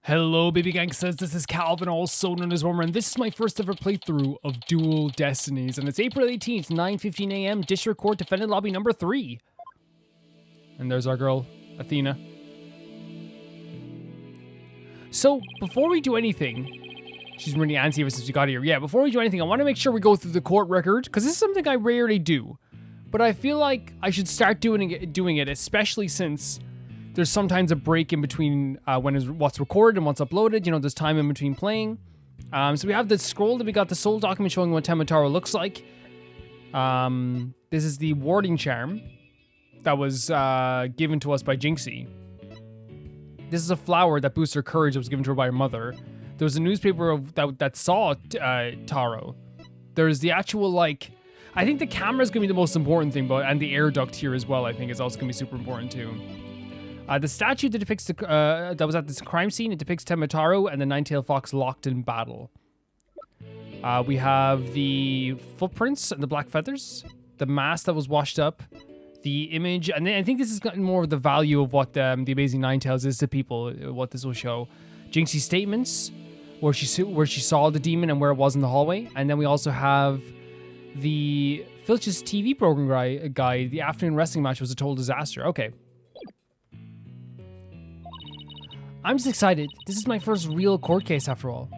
Hello baby gangsters, this is Calvin, also known as Romer, and this is my first ever playthrough of Dual Destinies, and it's April 18th, 9:15 a.m, District Court Defendant Lobby number 3. And there's our girl, Athena. So, before we do anything, she's really antsy ever since we got here. Yeah, before we do anything, I want to make sure we go through the court record, because this is something I rarely do. But I feel like I should start doing it, especially since there's sometimes a break in between what's recorded and what's uploaded. You know, there's time in between playing. So we have the scroll that we got the soul document showing what Temitaro looks like. This is the warding charm that was given to us by Jinxie. This is a flower that boosts her courage that was given to her by her mother. There was a newspaper that saw Taro. There's the actual, like, I think the camera is going to be the most important thing, and the air duct here as well, I think, is also going to be super important too. The statue that depicts that was at this crime scene, it depicts Temitaro and the nine-tailed fox locked in battle. We have the footprints and the black feathers, the mask that was washed up, the image, and then I think this is gotten more of the value of what the Amazing Ninetales is to people, what this will show. Jinxie's statements, where she saw the demon and where it was in the hallway, and then we also have the Filch's TV program guide. The afternoon wrestling match was a total disaster. Okay. I'm just excited. This is my first real court case after all.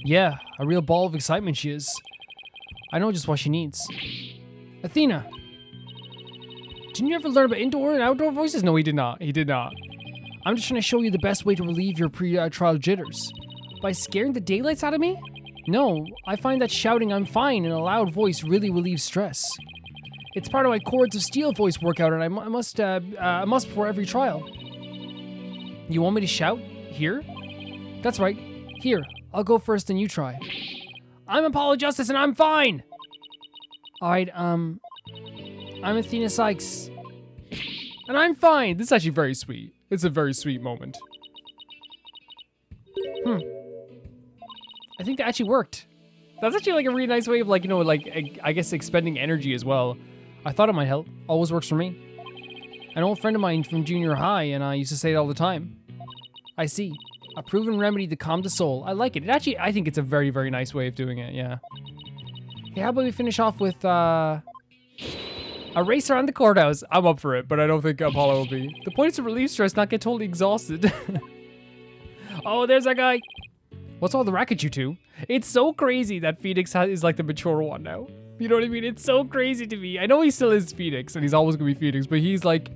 Yeah, a real ball of excitement she is. I know just what she needs. Athena! Didn't you ever learn about indoor and outdoor voices? No, he did not. He did not. I'm just trying to show you the best way to relieve your pre-trial jitters. By scaring the daylights out of me? No, I find that shouting "I'm fine" in a loud voice really relieves stress. It's part of my Chords of Steel voice workout, and I must before every trial. You want me to shout? Here? That's right. Here, I'll go first and you try. I'm Apollo Justice and I'm fine! Alright, I'm Athena Sykes. And I'm fine! This is actually very sweet. It's a very sweet moment. I think that actually worked. That's actually like a really nice way of, like, you know, like, I guess expending energy as well. I thought it might help. Always works for me. An old friend of mine from junior high, and I used to say it all the time. I see. A proven remedy to calm the soul. I like it. I think it's a very, very nice way of doing it, yeah. Hey, how about we finish off with, a race around the courthouse? I'm up for it, but I don't think Apollo will be. The point is to relieve stress, not get totally exhausted. Oh, there's that guy. What's all the racket, you two? It's so crazy that Phoenix is like the mature one now. You know what I mean? It's so crazy to me. I know he still is Phoenix, and he's always gonna be Phoenix, but he's like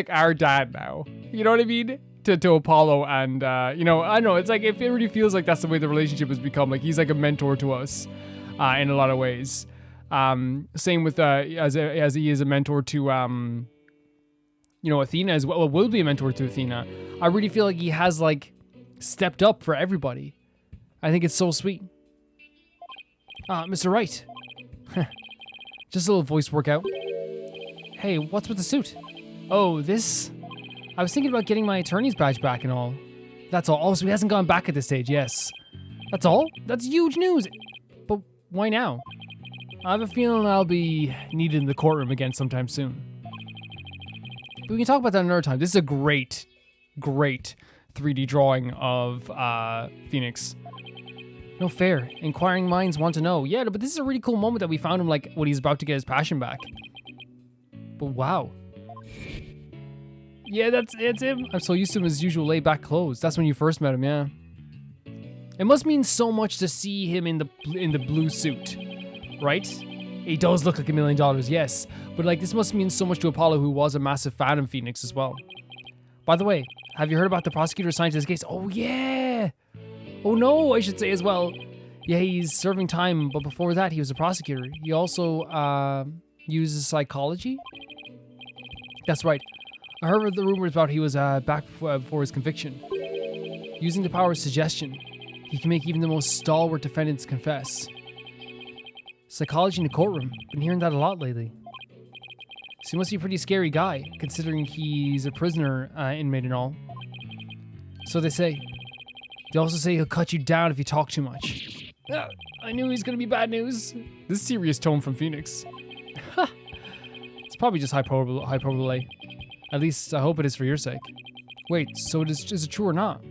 our dad now. You know what I mean? To Apollo, and you know, I know it's like it really feels like that's the way the relationship has become. Like he's like a mentor to us, in a lot of ways. Same with as he is a mentor to you know, Athena as well. Will be a mentor to Athena. I really feel like he has like stepped up for everybody. I think it's so sweet. Mr. Wright. Just a little voice workout. Hey, what's with the suit? Oh, this? I was thinking about getting my attorney's badge back and all. That's all. Oh, so he hasn't gone back at this stage, yes. That's all? That's huge news. But why now? I have a feeling I'll be needed in the courtroom again sometime soon. But we can talk about that another time. This is a great, great 3D drawing of Phoenix. No fair. Inquiring minds want to know. Yeah, but this is a really cool moment that we found him, like, when he's about to get his passion back. But wow. Yeah, it's him. I'm so used to his usual laid-back clothes. That's when you first met him, yeah. It must mean so much to see him in the blue suit, right? He does look like $1 million, yes. But, like, this must mean so much to Apollo, who was a massive fan of Phoenix as well. By the way, have you heard about the prosecutor assigned to this case? Oh, yeah! Oh no, I should say as well. Yeah, he's serving time, but before that, he was a prosecutor. He also uses psychology. That's right. I heard the rumors about he was back before his conviction. Using the power of suggestion, he can make even the most stalwart defendants confess. Psychology in the courtroom. Been hearing that a lot lately. So he must be a pretty scary guy, considering he's a prisoner inmate and all. So they say. They also say he'll cut you down if you talk too much. I knew he was gonna be bad news. This serious tone from Phoenix. It's probably just hyperbole. At least I hope it is for your sake. Wait, so is it true or not?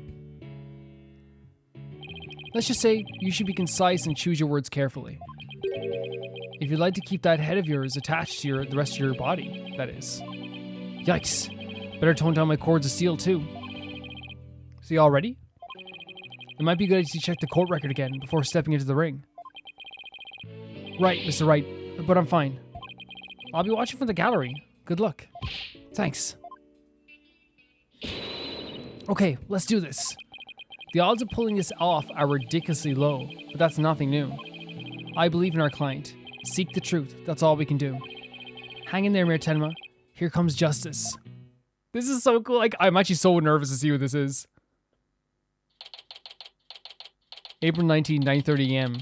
Let's just say you should be concise and choose your words carefully. If you'd like to keep that head of yours attached to the rest of your body, that is. Yikes. Better tone down my cords of steel too. So you all ready? It might be good to check the court record again before stepping into the ring. Right, Mr. Wright, but I'm fine. I'll be watching from the gallery. Good luck. Thanks. Okay, let's do this. The odds of pulling this off are ridiculously low, but that's nothing new. I believe in our client. Seek the truth. That's all we can do. Hang in there, Mayor Tenma. Here comes justice. This is so cool. Like, I'm actually so nervous to see what this is. April 19, 9:30 a.m.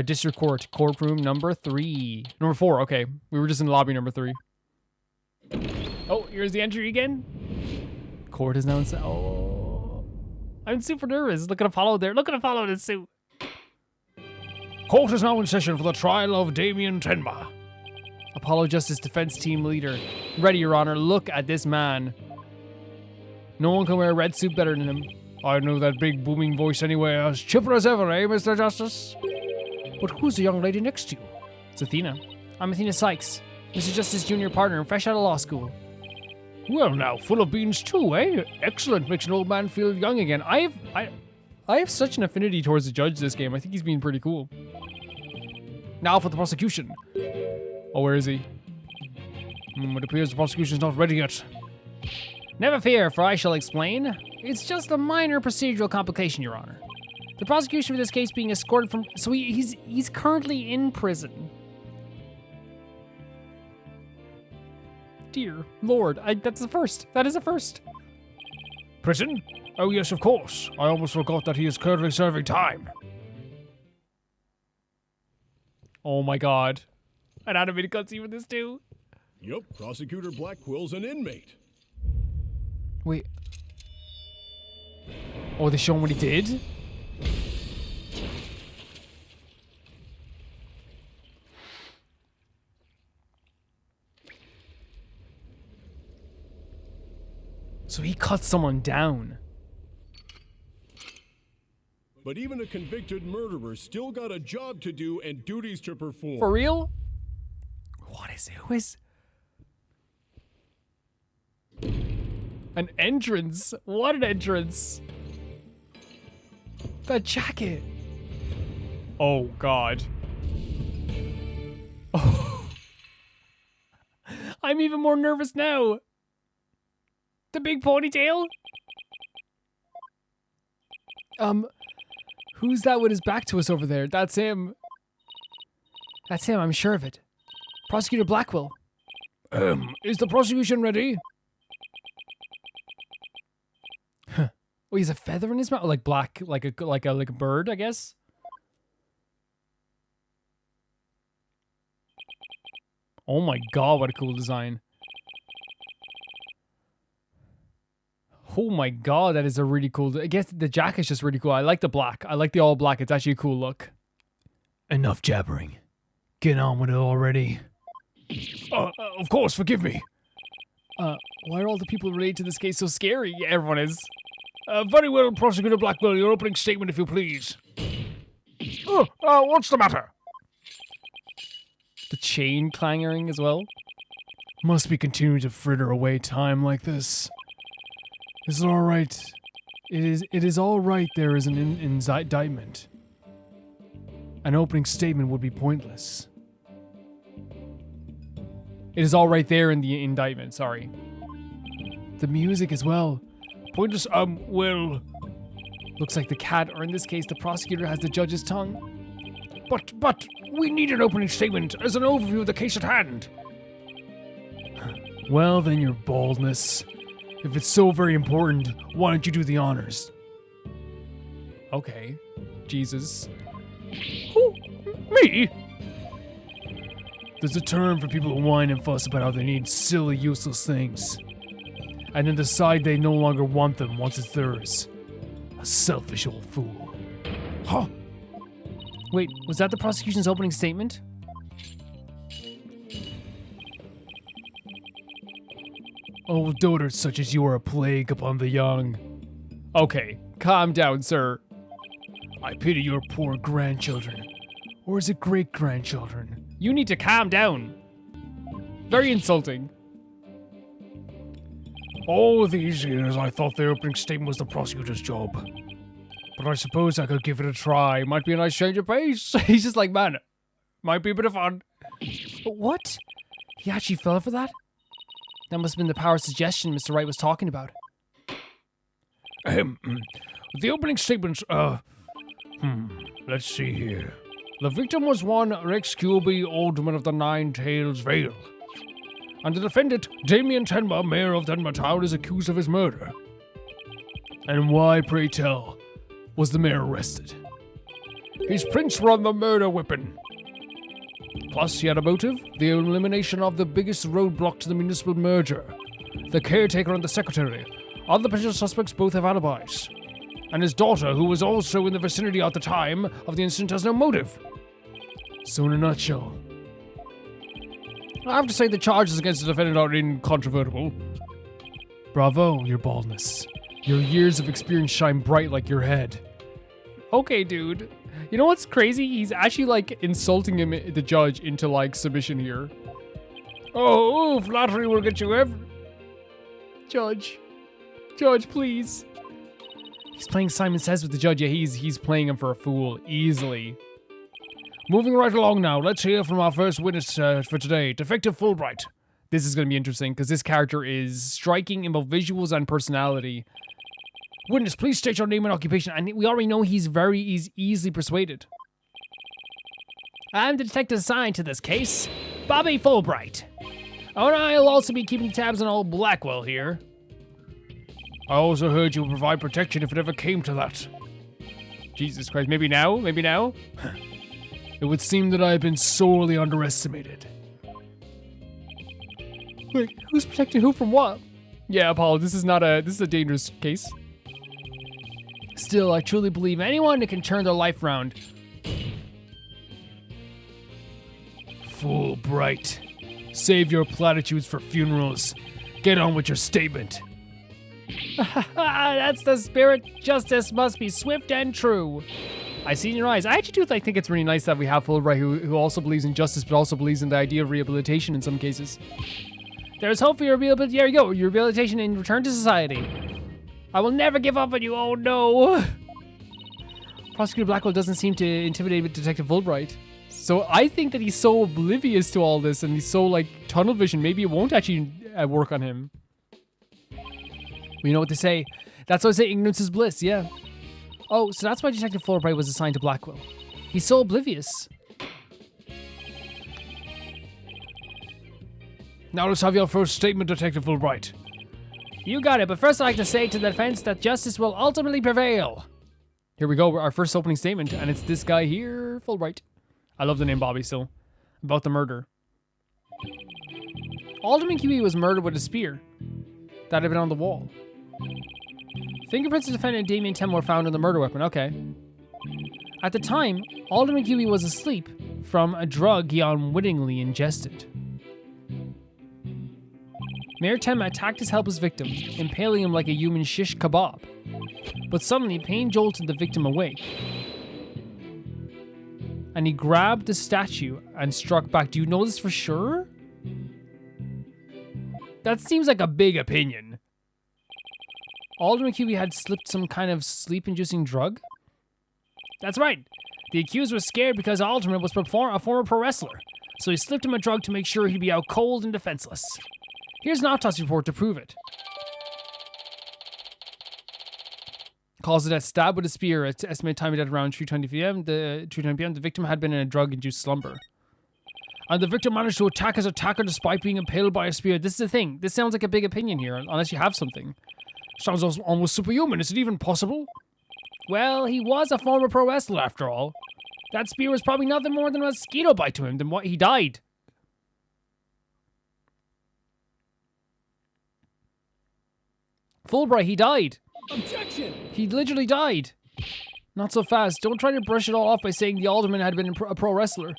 District Court, courtroom number 3. Number 4, okay. We were just in lobby number 3. Oh, here's the entry again. Court is now in... Oh. I'm super nervous. Look at Apollo there. Look at Apollo in his suit. Court is now in session for the trial of Damien Tenma. Apollo Justice Defense Team Leader. Ready, Your Honor. Look at this man. No one can wear a red suit better than him. I know that big booming voice anyway. As chipper as ever, eh, Mr. Justice? But who's the young lady next to you? It's Athena. I'm Athena Sykes, Mr. Justice Junior partner, fresh out of law school. Well now, full of beans too, eh? Excellent, makes an old man feel young again. I have such an affinity towards the judge this game. I think he's being pretty cool. Now for the prosecution. Oh, where is he? It appears the prosecution's not ready yet. Never fear, for I shall explain. It's just a minor procedural complication, Your Honor. The prosecution for this case being escorted from... So he's currently in prison. Dear Lord, that's the first. That is a first. Prison? Oh yes, of course. I almost forgot that he is currently serving time. Oh my god. An animated cutscene with this too. Yup, Prosecutor BLACKQUILL's an inmate. Wait. Oh, they show him what he did? So he cut someone down. But even a convicted murderer still got a job to do and duties to perform. For real? What is it? Who is... An entrance? What an entrance. That jacket. Oh, God. Oh. I'm even more nervous now. The big ponytail? Who's that with his back to us over there? That's him. That's him, I'm sure of it. Prosecutor BLACKQUILL. Is the prosecution ready? Huh. Oh, he has a feather in his mouth? Like black, like a bird, I guess? Oh my god, what a cool design. Oh my god, that is a really cool... I guess the jacket's just really cool. I like the black. I like the all black. It's actually a cool look. Enough jabbering. Get on with it already. Of course, forgive me. Why are all the people related to this case so scary? Yeah, everyone is. Very well, Prosecutor BLACKQUILL, your opening statement, if you please. What's the matter? The chain clanging as well. Must be continuing to fritter away time like this. Is it all right? It is all right there is an indictment. An opening statement would be pointless. It is all right there in the indictment, sorry. The music as well. Pointless, well... Looks like the cat, or in this case, the prosecutor has the judge's tongue. But, we need an opening statement as an overview of the case at hand. Well, then, your baldness. If it's so very important, why don't you do the honors? Okay. Jesus. Who? Me? There's a term for people who whine and fuss about how they need silly, useless things. And then decide they no longer want them once it's theirs. A selfish old fool. Huh? Wait, was that the prosecution's opening statement? Old dotards such as you are a plague upon the young. Okay, calm down, sir. I pity your poor grandchildren. Or is it great-grandchildren? You need to calm down. Very insulting. All these years, I thought the opening statement was the prosecutor's job. But I suppose I could give it a try. Might be a nice change of pace. He's just like, man, might be a bit of fun. But what? He actually fell for that? That must have been the power of suggestion Mr. Wright was talking about. The opening statements, let's see here. The victim was one Rex Kilby, Alderman of the Nine Tails Vale. And the defendant, Damien Tenma, Mayor of Denver Town, is accused of his murder. And why, pray tell, was the mayor arrested? His prints were on the murder weapon. Plus, he had a motive, the elimination of the biggest roadblock to the municipal merger. The caretaker and the secretary. Other potential suspects both have alibis. And his daughter, who was also in the vicinity at the time of the incident, has no motive. So in a nutshell, I have to say the charges against the defendant are incontrovertible. Bravo, your baldness. Your years of experience shine bright like your head. Okay, dude. You know what's crazy? He's actually, like, insulting him, the judge, into, like, submission here. Oh, flattery will get you every... Judge, please. He's playing Simon Says with the judge. Yeah, he's playing him for a fool, easily. Moving right along now, let's hear from our first witness for today, Detective Fulbright. This is going to be interesting, because this character is striking in both visuals and personality. Witness, please state your name and occupation. And we already know he's easily persuaded. I'm the detective assigned to this case, Bobby Fulbright. Oh, and I'll also be keeping tabs on old Blackwell here. I also heard you would provide protection if it ever came to that. Jesus Christ, maybe now? It would seem that I have been sorely underestimated. Wait, who's protecting who from what? Yeah, Paul, this is a dangerous case. Still, I truly believe anyone that can turn their life around. Fulbright. Save your platitudes for funerals. Get on with your statement. That's the spirit. Justice must be swift and true. I see in your eyes. I actually do think it's really nice that we have Fulbright who also believes in justice, but also believes in the idea of rehabilitation in some cases. There's hope for your rehabilitation. There you go. Your rehabilitation and return to society. I will never give up on you. Oh no. Prosecutor Blackwell doesn't seem to intimidate Detective Fulbright. So I think that he's so oblivious to all this and he's so like tunnel vision. Maybe it won't actually work on him. You know what they say. That's why I say ignorance is bliss. Yeah. Oh, so that's why Detective Fulbright was assigned to Blackwell. He's so oblivious. Now let's have your first statement, Detective Fulbright. You got it, but first I'd like to say to the defense that justice will ultimately prevail. Here we go, our first opening statement, and it's this guy here, Fulbright. I love the name Bobby still. About the murder. Alderman Kiwi was murdered with a spear that had been on the wall. Fingerprints of defendant Damien Tem were found on the murder weapon. Okay. At the time, Alderman Kiwi was asleep from a drug he unwittingly ingested. Mayor Tem attacked his helpless victim, impaling him like a human shish kebab. But suddenly, pain jolted the victim awake. And he grabbed the statue and struck back. Do you know this for sure? That seems like a big opinion. Alderman QB had slipped some kind of sleep-inducing drug? That's right. The accused was scared because Alderman was a former pro wrestler, so he slipped him a drug to make sure he'd be out cold and defenseless. Here's an autopsy report to prove it. Cause of death: stabbed with a spear. It's estimated time of death around 3:20 p.m. The victim had been in a drug-induced slumber. And the victim managed to attack his attacker despite being impaled by a spear. This is the thing. This sounds like a big opinion here, unless you have something. Sounds almost superhuman. Is it even possible? Well, he was a former pro wrestler after all. That spear was probably nothing more than a mosquito bite to him. Then what? He died. Fulbright, he died. Objection! He literally died. Not so fast. Don't try to brush it all off by saying the alderman had been a pro wrestler. Do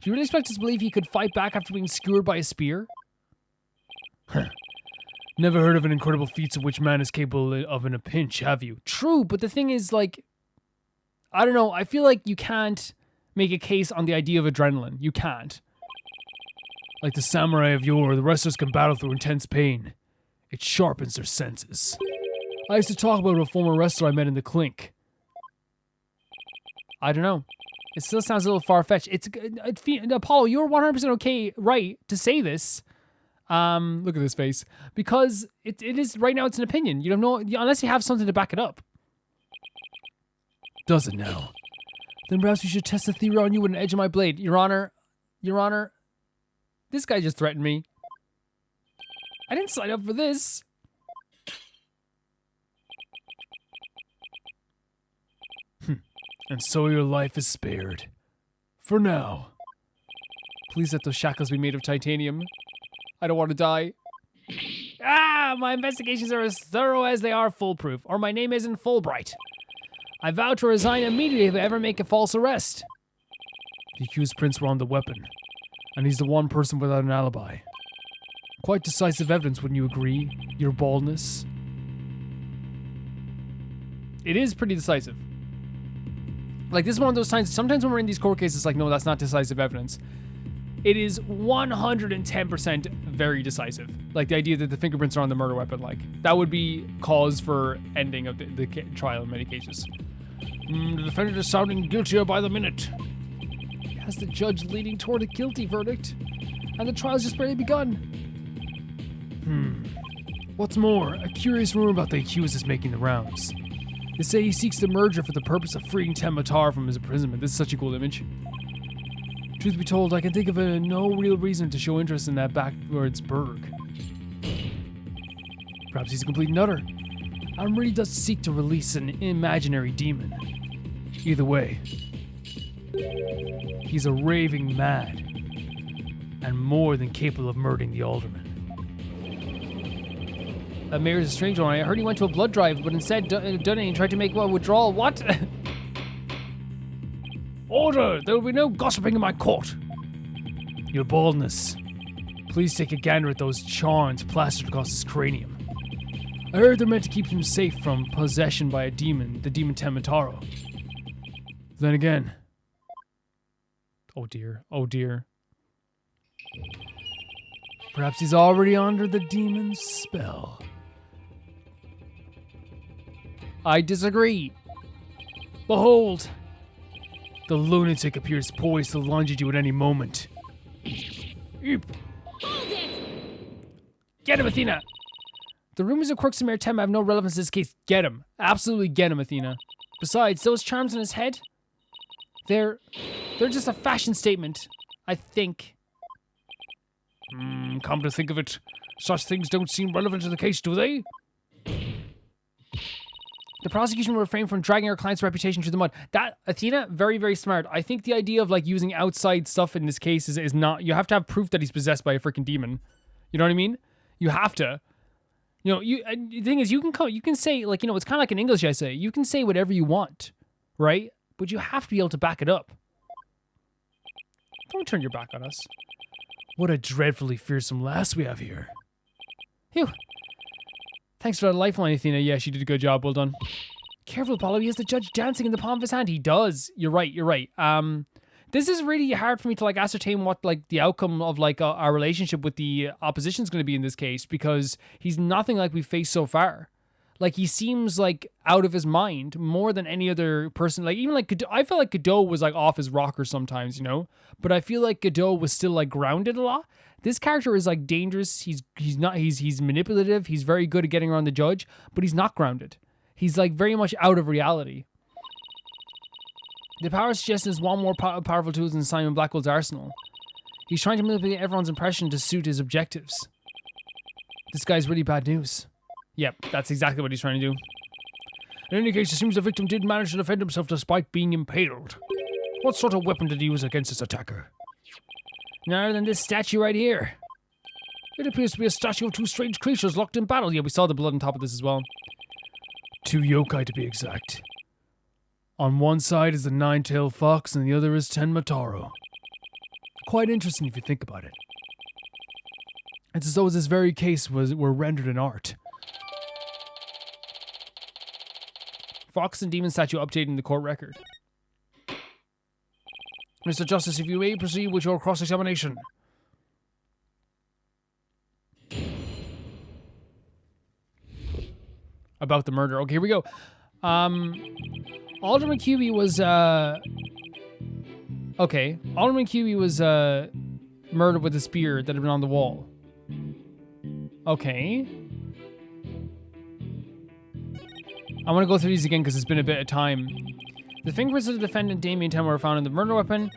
you really expect us to believe he could fight back after being skewered by a spear? Never heard of an incredible feat of which man is capable of in a pinch, have you? True, but the thing is, like, I don't know. I feel like you can't make a case on the idea of adrenaline. You can't. Like the samurai of yore, the wrestlers can battle through intense pain. It sharpens their senses. I used to talk about a former wrestler I met in the clink. I don't know. It still sounds a little far-fetched. Apollo, you're 100% okay, right, to say this. Look at this face. Because it is, right now it's an opinion. You don't know, unless you have something to back it up. Does it now? Then perhaps we should test the theory on you with an edge of my blade. Your Honor, this guy just threatened me. I didn't sign up for this. And so your life is spared. For now. Please let those shackles be made of titanium. I don't want to die. My investigations are as thorough as they are foolproof, or my name isn't Fulbright. I vow to resign immediately if I ever make a false arrest. The accused prints were on the weapon, and he's the one person without an alibi. Quite decisive evidence, wouldn't you agree? Your baldness. It is pretty decisive. Like, this is one of those times, sometimes when we're in these court cases, it's like, no, that's not decisive evidence. It is 110% very decisive. Like, the idea that the fingerprints are on the murder weapon, like, that would be cause for ending of the trial in many cases. The defendant is sounding guiltier by the minute. Has the judge leaning toward a guilty verdict? And the trial's just barely begun. What's more, a curious rumor about the accused is making the rounds. They say he seeks the merger for the purpose of freeing Tenmatar from his imprisonment. This is such a cool image. Truth be told, I can think of no real reason to show interest in that backwards burg. Perhaps he's a complete nutter. And really does seek to release an imaginary demon. Either way, he's a raving mad. And more than capable of murdering the alderman. That mayor's a strange one. I heard he went to a blood drive, but instead Dunning tried to make a withdrawal. What? Order! There will be no gossiping in my court. Your baldness. Please take a gander at those charms plastered across his cranium. I heard they're meant to keep him safe from possession by a demon, the demon Tenmataro. Then again... Oh dear, oh dear. Perhaps he's already under the demon's spell. I disagree. Behold! The lunatic appears poised to lunge at you at any moment. Eep. Hold it! Get him, Athena! The rumors of Crooksmere Tem have no relevance to this case. Get him. Absolutely get him, Athena. Besides, those charms on his head, they're just a fashion statement, I think. Come to think of it, such things don't seem relevant to the case, do they? The prosecution will refrain from dragging our client's reputation through the mud. That, Athena, very, very smart. I think the idea of, like, using outside stuff in this case is not... You have to have proof that he's possessed by a freaking demon. You know what I mean? You have to. You know, the thing is, you can say, like, you know, it's kind of like in English, I say. You can say whatever you want, right? But you have to be able to back it up. Don't turn your back on us. What a dreadfully fearsome lass we have here. Phew. Thanks for that lifeline, Athena. Yeah, she did a good job. Well done. Careful, Apollo. He has the judge dancing in the palm of his hand. He does. You're right. You're right. This is really hard for me to, like, ascertain what, like, the outcome of, like, our relationship with the opposition is going to be in this case, because he's nothing like we've faced so far. Like, he seems, like, out of his mind more than any other person. Like, even, like, Godot, I felt like Godot was, like, off his rocker sometimes, you know? But I feel like Godot was still, like, grounded a lot. This character is, like, dangerous. He's manipulative. He's very good at getting around the judge, but he's not grounded. He's, like, very much out of reality. The power suggestion is one more powerful tool in Simon Blackwell's arsenal. He's trying to manipulate everyone's impression to suit his objectives. This guy's really bad news. Yep, that's exactly what he's trying to do. In any case, it seems the victim did manage to defend himself despite being impaled. What sort of weapon did he use against his attacker? None other than this statue right here. It appears to be a statue of two strange creatures locked in battle. Yeah, we saw the blood on top of this as well. 2 yokai to be exact. On one side is the nine-tailed fox and the other is Tenmataro. Quite interesting if you think about it. It's as though this very case were rendered in art. Fox and Demon statue updating the court record. Mr. Justice, if you may proceed with your cross-examination. About the murder. Okay, here we go. Alderman QB was, okay. Alderman QB was, murdered with a spear that had been on the wall. Okay. I want to go through these again because it's been a bit of time. The fingerprints of the defendant, Damien Tem, were found in the murder weapon.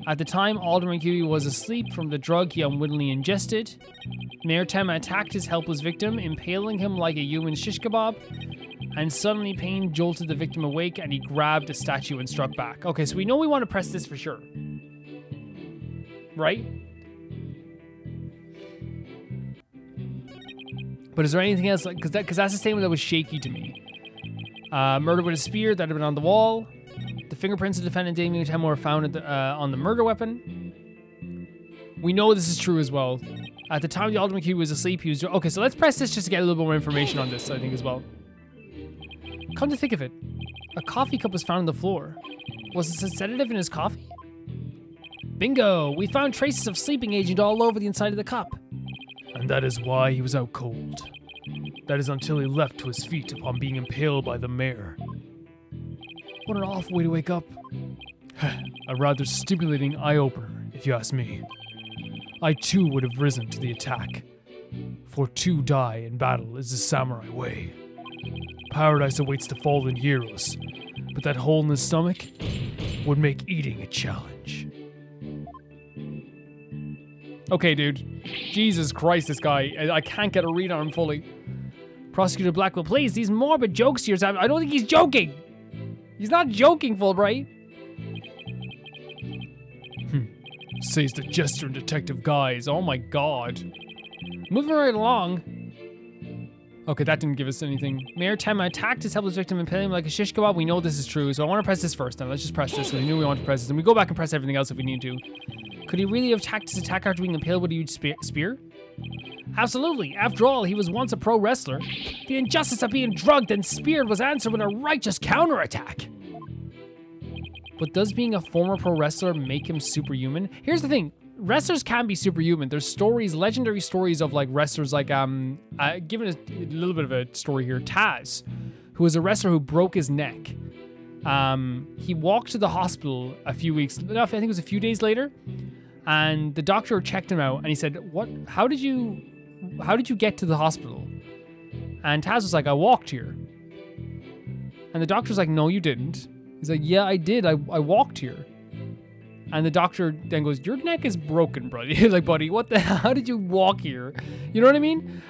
At the time, Alderman QB was asleep from the drug he unwittingly ingested. Mayor Tem attacked his helpless victim, impaling him like a human shish kebab. And suddenly pain jolted the victim awake and he grabbed a statue and struck back. Okay, so we know we want to press this for sure. Right? But is there anything else? Because that's a statement that was shaky to me. Murder with a spear that had been on the wall. The fingerprints of defendant Damien Tem were found on the murder weapon. We know this is true as well. At the time the Alderman QB was asleep, he was... Okay, so let's press this just to get a little more information on this, I think, as well. Come to think of it, a coffee cup was found on the floor. Was this a sedative in his coffee? Bingo! We found traces of sleeping agent all over the inside of the cup. And that is why he was out cold. That is until he leapt to his feet upon being impaled by the mayor. What an awful way to wake up. A rather stimulating eye-opener, if you ask me. I too would have risen to the attack. For to die in battle is the samurai way. Paradise awaits the fallen heroes, but that hole in his stomach would make eating a challenge. Okay, dude. Jesus Christ, this guy. I can't get a read on him fully. Prosecutor Blackwell, please, these morbid jokes of yours, I don't think he's joking. He's not joking, Fulbright. Says the jester and detective guys. Oh my god. Moving right along. Okay, that didn't give us anything. Mayor Tem attacked his helpless victim, impaling him like a shish kebab. We know this is true, so I want to press this first. Now, let's just press this. We knew we wanted to press this. And we go back and press everything else if we need to. Could he really have attacked his attacker after being impaled with a huge spear? Absolutely. After all, he was once a pro wrestler. The injustice of being drugged and speared was answered with a righteous counterattack. But does being a former pro wrestler make him superhuman? Here's the thing. Wrestlers can be superhuman. There's stories, legendary stories of like wrestlers like, giving a little bit of a story here, Taz, who was a wrestler who broke his neck. He walked to the hospital a few weeks, I think it was a few days later, and the doctor checked him out and he said, how did you get to the hospital? And Taz was like, I walked here. And the doctor's like, no, you didn't. He's like, yeah, I did. I walked here. And the doctor then goes, your neck is broken, buddy. Like, buddy, how did you walk here? You know what I mean?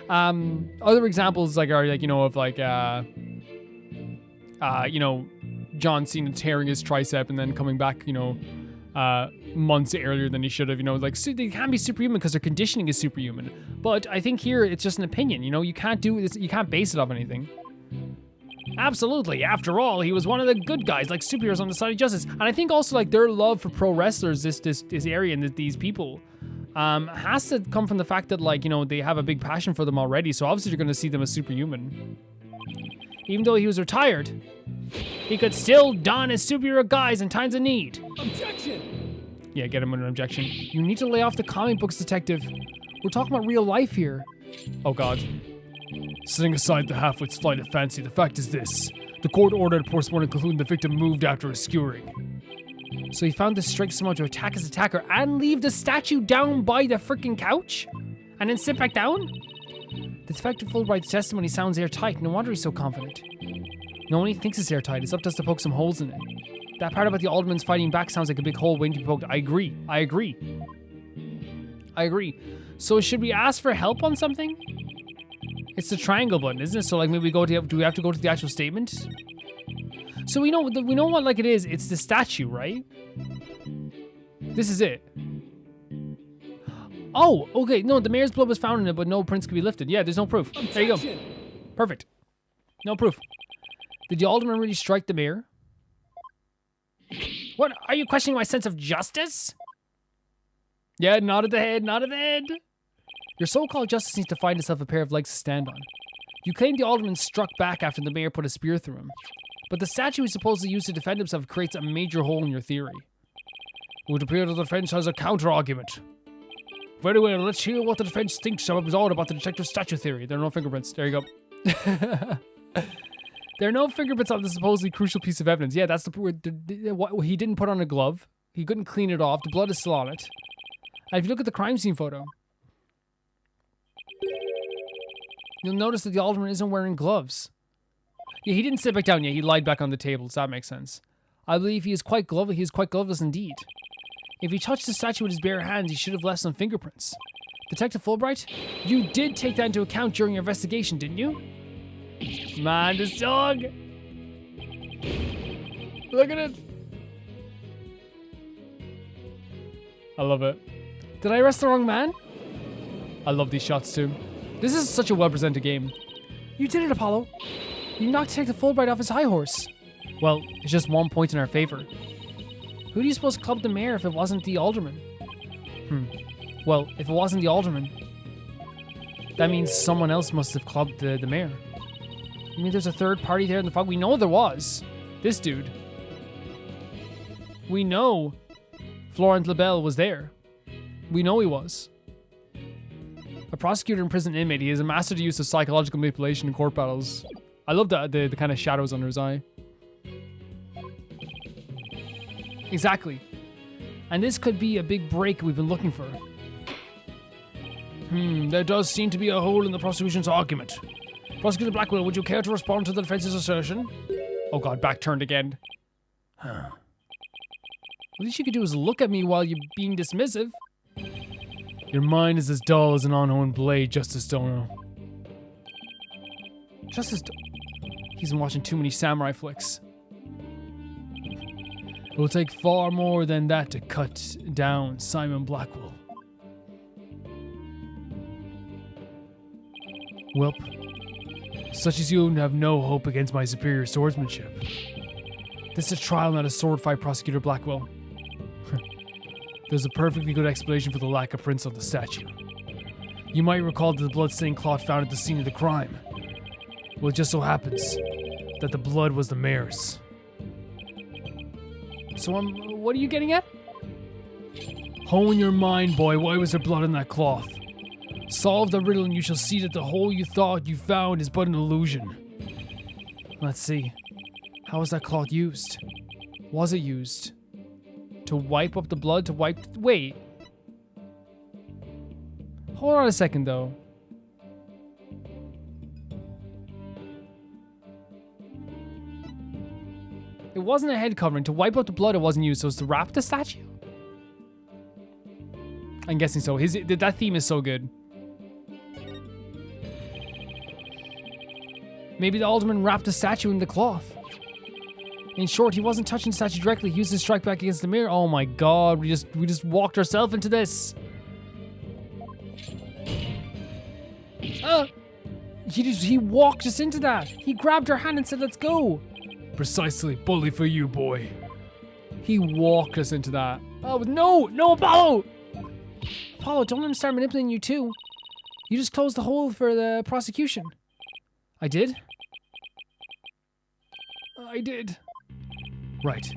Other examples are like, of like, John Cena tearing his tricep and then coming back, months earlier than he should have, like, so they can be superhuman because their conditioning is superhuman. But I think here it's just an opinion, you can't do this, you can't base it off anything. Absolutely. After all, he was one of the good guys, like superheroes on the side of justice. And I think also like their love for pro wrestlers, this area and these people, has to come from the fact that like, they have a big passion for them already. So obviously you're going to see them as superhuman. Even though he was retired, he could still don his superhero guise in times of need. Objection! Yeah, get him with an objection. You need to lay off the comic books, detective. We're talking about real life here. Oh God. Setting aside the half-wit's flight of fancy, the fact is this. The court ordered a postmortem concluding the victim moved after a skewering. So he found the strength somehow to attack his attacker and leave the statue down by the freaking couch? And then sit back down? The detective Fulbright's testimony sounds airtight. No wonder he's so confident. No one thinks it's airtight. It's up to us to poke some holes in it. That part about the alderman's fighting back sounds like a big hole waiting to be poked. I agree. So should we ask for help on something? It's the triangle button, isn't it? So like maybe do we have to go to the actual statement? So we know what like it is. It's the statue, right? This is it. Oh, okay. No, the mayor's blood was found in it, but no prints could be lifted. Yeah, there's no proof. There you go. Perfect. No proof. Did the alderman really strike the mayor? What? Are you questioning my sense of justice? Yeah, nodded the head. Your so-called justice needs to find itself a pair of legs to stand on. You claim the alderman struck back after the mayor put a spear through him. But the statue he supposedly used to defend himself creates a major hole in your theory. It would appear that the defense has a counter-argument. Very well, let's hear what the defense thinks about the detective statue theory. There are no fingerprints. There you go. There are no fingerprints on the supposedly crucial piece of evidence. Yeah, that's what he didn't put on a glove. He couldn't clean it off. The blood is still on it. And if you look at the crime scene photo, you'll notice that the alderman isn't wearing gloves. Yeah, he didn't sit back down yet. He lied back on the table, so that makes sense. I believe he is quite gloveless indeed. If he touched the statue with his bare hands, he should have left some fingerprints. Detective Fulbright, you did take that into account during your investigation, didn't you? Man, this dog! Look at it! I love it. Did I arrest the wrong man? I love these shots too. This is such a well-presented game. You did it, Apollo. You knocked Detective Fulbright off his high horse. Well, it's just 1 point in our favor. Who do you suppose clubbed the mayor if it wasn't the alderman? Well, if it wasn't the alderman, that means someone else must have clubbed the mayor. You mean there's a third party there in the fog? We know there was. This dude. We know Florent LaBelle was there. We know he was. A prosecutor and prison inmate, he is a master to use of psychological manipulation in court battles. I love the kind of shadows under his eye. Exactly. And this could be a big break we've been looking for. There does seem to be a hole in the prosecution's argument. Prosecutor Blackwell, would you care to respond to the defense's assertion? Oh god, back turned again. The least you could do is look at me while you're being dismissive. Your mind is as dull as an unhoned blade, Justice Dono. He's been watching too many samurai flicks. It will take far more than that to cut down Simon Blackwell. Welp, such as you have no hope against my superior swordsmanship. This is a trial, not a sword fight, Prosecutor Blackwell. There's a perfectly good explanation for the lack of prints on the statue. You might recall that the blood-stained cloth found at the scene of the crime. Well, it just so happens that the blood was the mayor's. So what are you getting at? Hone your mind, boy. Why was there blood on that cloth? Solve the riddle and you shall see that the hole you thought you found is but an illusion. Let's see. How was that cloth used? Was it used to wipe up the blood? Wait. Hold on a second, though. It wasn't a head covering. To wipe out the blood, it wasn't used. So it's to wrap the statue? I'm guessing so. That theme is so good. Maybe the alderman wrapped the statue in the cloth. In short, he wasn't touching the statue directly. He used his strike back against the mirror. Oh my god, we just walked ourselves into this. He walked us into that. He grabbed her hand and said, "Let's go." Precisely, bully for you, boy. He walked us into that. Oh no, Apollo! Apollo, don't let him start manipulating you too. You just closed the hole for the prosecution. I did? I did. Right.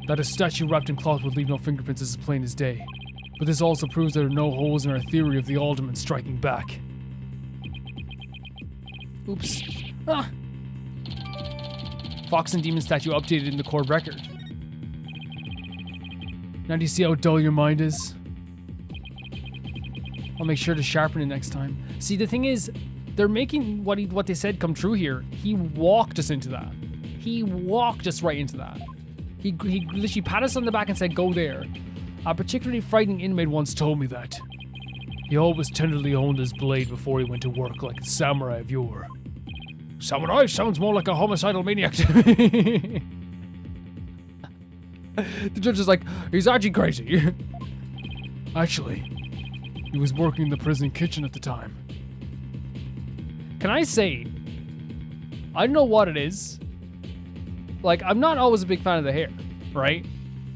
That a statue wrapped in cloth would leave no fingerprints is as plain as day. But this also proves there are no holes in our theory of the alderman striking back. Oops. Fox and Demon statue updated in the court record. Now do you see how dull your mind is? I'll make sure to sharpen it next time. See, the thing is, they're making what they said come true here. He walked us into that. He walked us right into that. He literally patted us on the back and said, "Go there." A particularly frightening inmate once told me that. He always tenderly honed his blade before he went to work like a samurai of yore. Samurai sounds more like a homicidal maniac to me. The judge is like, he's actually crazy. Actually, he was working in the prison kitchen at the time. Can I say, I don't know what it is. Like, I'm not always a big fan of the hair, right?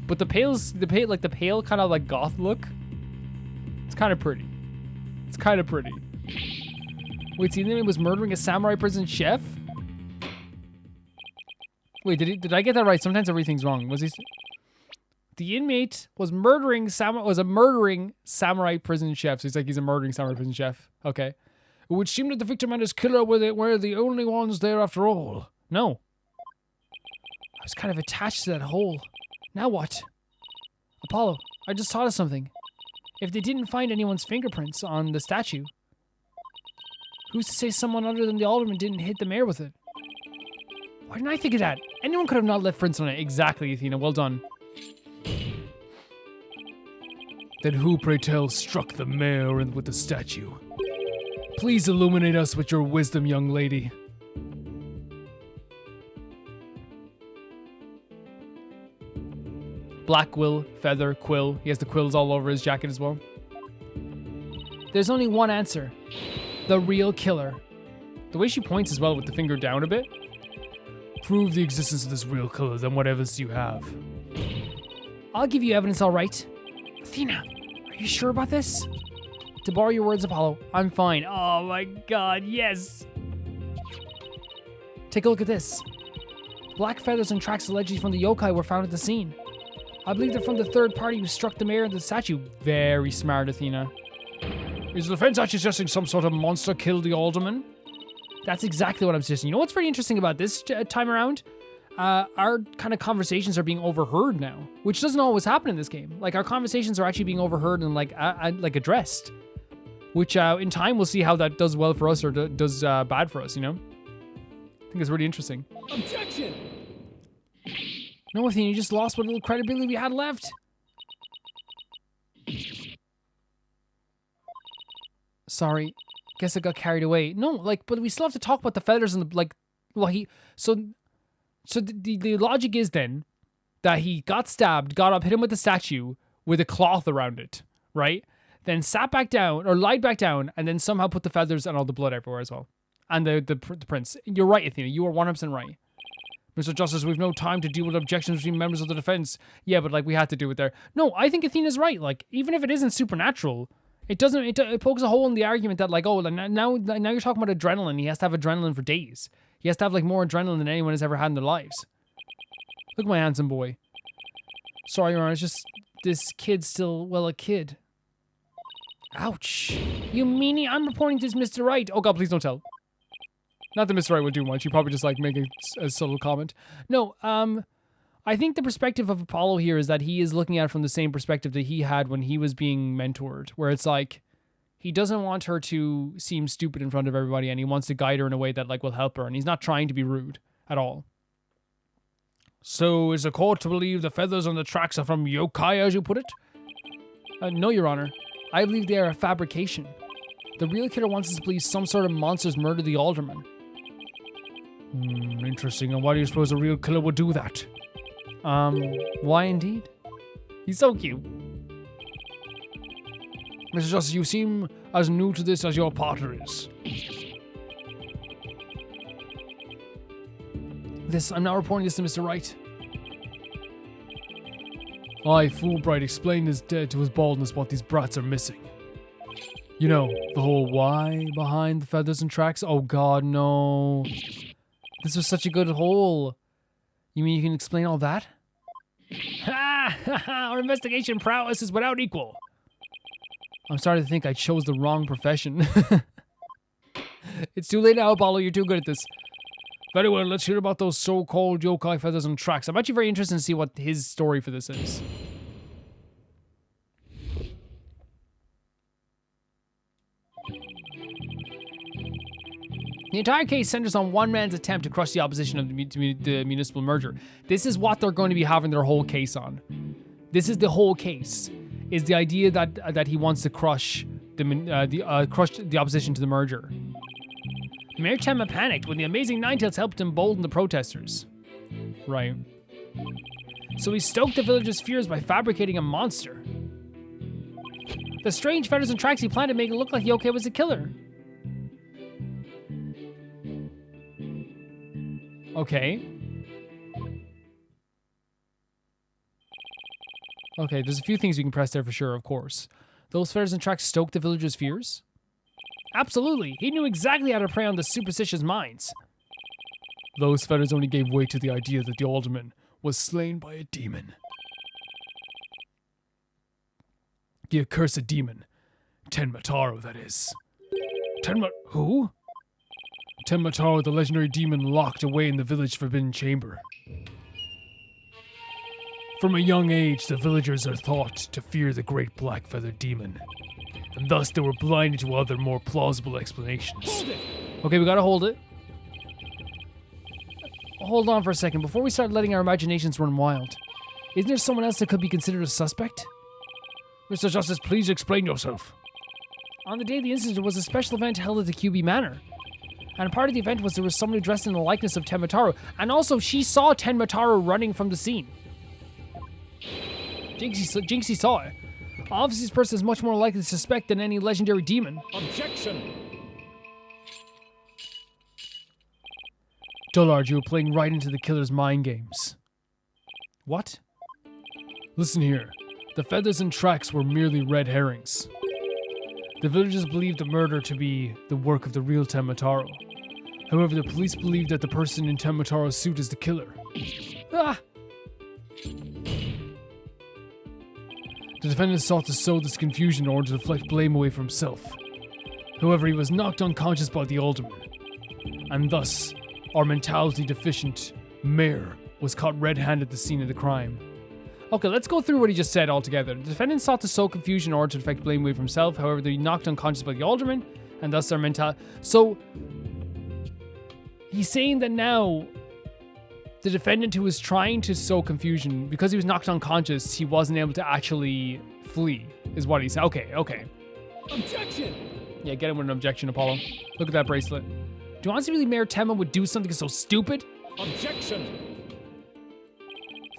But the pale kind of like goth look, it's kind of pretty. It's kind of pretty. Wait, so the inmate was murdering a samurai prison chef? Wait, did I get that right? Sometimes everything's wrong. Was he? The inmate was a murdering samurai prison chef. So he's a murdering samurai prison chef. Okay. It would seem that the victim and his killer were the only ones there after all. No. I was kind of attached to that hole. Now what? Apollo, I just thought of something. If they didn't find anyone's fingerprints on the statue, who's to say someone other than the alderman didn't hit the mayor with it? Why didn't I think of that? Anyone could have not left prints on it. Exactly, Athena. Well done. Then who, pray tell, struck the mayor with the statue? Please illuminate us with your wisdom, young lady. Black quill, feather, quill. He has the quills all over his jacket as well. There's only one answer. The real killer. The way she points as well with the finger down a bit. Prove the existence of this real killer, then what evidence do you have? I'll give you evidence, all right. Athena, are you sure about this? To borrow your words, Apollo, I'm fine. Oh my god, yes! Take a look at this. Black feathers and tracks allegedly from the yokai were found at the scene. I believe they're from the third party who struck the mayor and the statue. Very smart, Athena. Is the defense actually suggesting some sort of monster killed the alderman? That's exactly what I'm suggesting. You know what's very interesting about this time around? Our kind of conversations are being overheard now, which doesn't always happen in this game. Like, our conversations are actually being overheard and like addressed. Which in time we'll see how that does well for us or does bad for us, you know? I think it's really interesting. Objection! No, Athena, you just lost what little credibility we had left. Sorry, guess I got carried away. No, like, but we still have to talk about the feathers and the, like, well, so the logic is then that he got stabbed, got up, hit him with the statue with a cloth around it, right? Then sat back down, or lied back down, and then somehow put the feathers and all the blood everywhere as well. And the prints. You're right, Athena. You are 100% right. Mr. Justice, we've no time to deal with objections between members of the defense. Yeah, but, like, we had to do it there. No, I think Athena's right. Like, even if it isn't supernatural, it doesn't, it pokes a hole in the argument that, like, oh, now you're talking about adrenaline. He has to have adrenaline for days. He has to have, like, more adrenaline than anyone has ever had in their lives. Look at my handsome boy. Sorry, Your Honor, it's just, this kid's still, well, a kid. Ouch. You meanie? I'm reporting this, Mr. Wright. Oh god, please don't tell. Not that Mr. Wright would do much. You probably just like make a subtle comment. No, I think the perspective of Apollo here is that he is looking at it from the same perspective that he had when he was being mentored, where it's like he doesn't want her to seem stupid in front of everybody, and he wants to guide her in a way that like will help her, and he's not trying to be rude at all. So is the court to believe the feathers on the tracks are from yokai, as you put it? No, Your Honor. I believe they are a fabrication. The real killer wants us to believe some sort of monsters murdered the alderman. Interesting. And why do you suppose a real killer would do that? Why indeed? He's so cute. Mr. Justice, you seem as new to this as your partner is. I'm not reporting this to Mr. Wright. I, Fulbright, explained his dead to his baldness what these brats are missing. You know, the whole why behind the feathers and tracks? Oh god, no. This was such a good hole. You mean you can explain all that? Ha! Our investigation prowess is without equal. I'm starting to think I chose the wrong profession. It's too late now, Apollo. You're too good at this. Very well, let's hear about those so-called yokai feathers and tracks. I'm actually very interested to see what his story for this is. The entire case centers on one man's attempt to crush the opposition of the municipal merger. This is what they're going to be having their whole case on. This is the whole case. Is the idea that he wants to crush the opposition to the merger. Mayor Tenma panicked when the amazing Ninetales helped embolden the protesters. Right. So he stoked the villagers' fears by fabricating a monster. The strange feathers and tracks he planned to make it look like Yokai was a killer. Okay. Okay, there's a few things you can press there for sure, of course. Those feathers and tracks stoked the villagers' fears? Absolutely. He knew exactly how to prey on the superstitious minds. Those feathers only gave way to the idea that the alderman was slain by a demon. The accursed demon. Tenmataro, that is. Who? Tenmataro, the legendary demon locked away in the village forbidden chamber. From a young age, the villagers are thought to fear the great black-feathered demon, and thus they were blinded to other, more plausible explanations. Hold it! Okay, we gotta hold it. Hold on for a second, before we start letting our imaginations run wild. Isn't there someone else that could be considered a suspect? Mr. Justice, please explain yourself. On the day of the incident, there was a special event held at the QB Manor. And part of the event was there was somebody dressed in the likeness of Tenmataro, and also she saw Tenmataro running from the scene. Jinxie saw it. Obviously, this person is much more likely to suspect than any legendary demon. Objection! Dullard, you were playing right into the killer's mind games. What? Listen here. The feathers and tracks were merely red herrings. The villagers believed the murder to be the work of the real Tenmataro. However, the police believed that the person in Tenmataro's suit is the killer. Ah! The defendant sought to sow this confusion in order to deflect blame away from himself. However, he was knocked unconscious by the alderman, and thus, our mentality deficient mayor was caught red-handed at the scene of the crime. Okay, let's go through what he just said altogether. The defendant sought to sow confusion in order to deflect blame away from himself. However, they were knocked unconscious by the alderman, and thus our mentality. So, he's saying that now the defendant who was trying to sow confusion, because he was knocked unconscious, he wasn't able to actually flee, is what he said. Okay. Objection! Yeah, get him with an objection, Apollo. Look at that bracelet. Do you honestly believe Mayor Tenma would do something so stupid? Objection!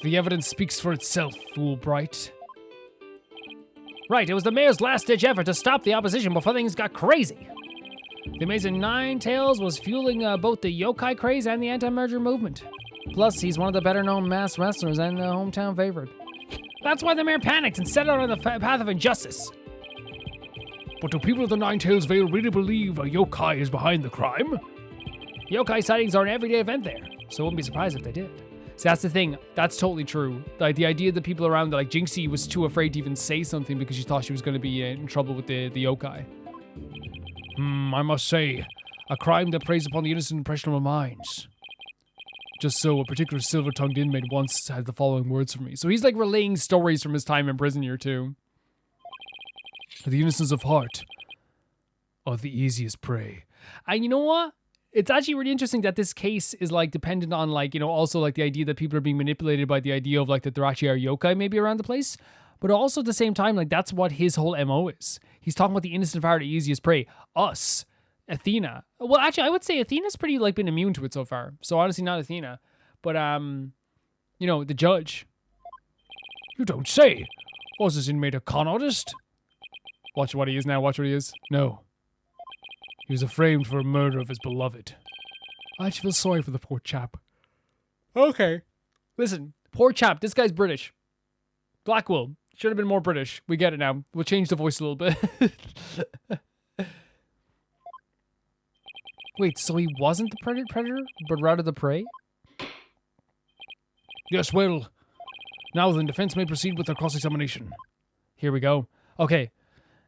The evidence speaks for itself, Fulbright. Right, it was the mayor's last-ditch effort to stop the opposition before things got crazy. The amazing Nine Tails was fueling both the yokai craze and the anti-merger movement. Plus, he's one of the better-known mass wrestlers and the hometown favorite. That's why the mayor panicked and set out on the path of injustice. But do people of the Nine Tails Vale really believe a yokai is behind the crime? Yokai sightings are an everyday event there, so I wouldn't be surprised if they did. See, that's the thing. That's totally true. Like, the idea that people around, like, Jinxie was too afraid to even say something because she thought she was going to be in trouble with the yokai. I must say, a crime that preys upon the innocent impressionable minds. Just so, a particular silver-tongued inmate once had the following words for me. So he's, like, relaying stories from his time in prison here, too. The innocence of heart are the easiest prey. And you know what? It's actually really interesting that this case is, like, dependent on, like, you know, also, like, the idea that people are being manipulated by the idea of, like, that there actually are yokai maybe around the place. But also at the same time, like, that's what his whole MO is. He's talking about the innocent of heart, the easiest prey. Us. Athena. Well, actually, I would say Athena's pretty, like, been immune to it so far. So, honestly, not Athena. But, you know, the judge. You don't say. Was this inmate a con artist? Watch what he is now. Watch what he is. No. He was framed for a murder of his beloved. I actually feel sorry for the poor chap. Okay. Listen, poor chap. This guy's British. BLACKQUILL. Should have been more British. We get it now. We'll change the voice a little bit. Wait, so he wasn't the predator, but rather the prey? Yes, well. Now then, defense may proceed with their cross-examination. Here we go. Okay.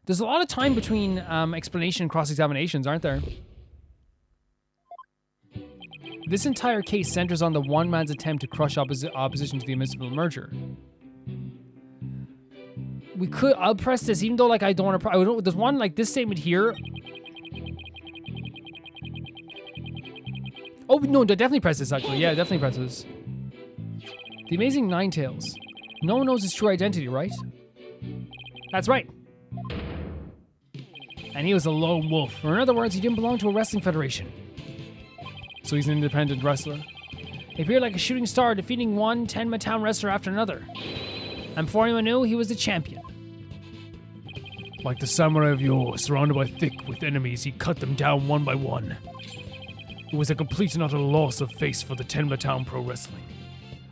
There's a lot of time between explanation and cross-examinations, aren't there? This entire case centers on the one man's attempt to crush opposition to the admissible merger. I'll press this, even though, like, I don't want to, there's one, like, this statement here. Oh, no, definitely press this, actually. Yeah, definitely press this. The amazing Nine Tails. No one knows his true identity, right? That's right. And he was a lone wolf. Or in other words, he didn't belong to a wrestling federation. So he's an independent wrestler. He appeared like a shooting star, defeating one Tenma Town wrestler after another. And before anyone knew, he was the champion. Like the samurai of yore, surrounded by thick with enemies, he cut them down one by one. It was a complete and utter loss of face for the Tenma Town Pro Wrestling.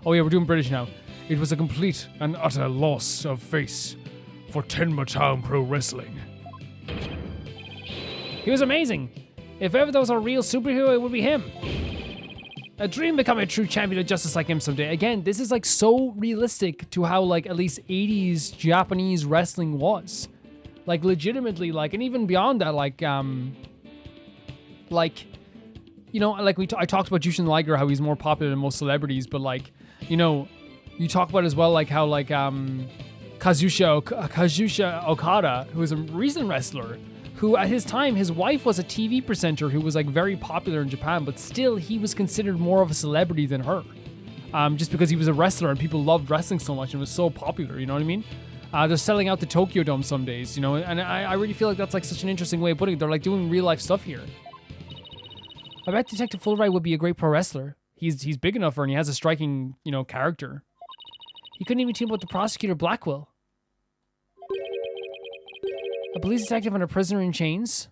Oh yeah, we're doing British now. It was a complete and utter loss of face for Tenma Town Pro Wrestling. He was amazing. If ever there was a real superhero, it would be him. A dream becoming a true champion of justice like him someday. Again, this is like so realistic to how like at least 80s Japanese wrestling was. Like legitimately, like, and even beyond that, like you know, like I talked about Jushin Liger, how he's more popular than most celebrities, but like, you know, you talk about as well, like how like Kazuchika Okada, who is a recent wrestler, who at his time, his wife was a TV presenter who was like very popular in Japan, but still he was considered more of a celebrity than her. Just because he was a wrestler and people loved wrestling so much and was so popular, you know what I mean? They're selling out the Tokyo Dome some days, you know, and I really feel like that's like such an interesting way of putting it. They're like doing real life stuff here. I bet Detective Fulbright would be a great pro wrestler. He's big enough for, and he has a striking, you know, character. He couldn't even team up with the prosecutor Blackwell. A police detective and a prisoner in chains.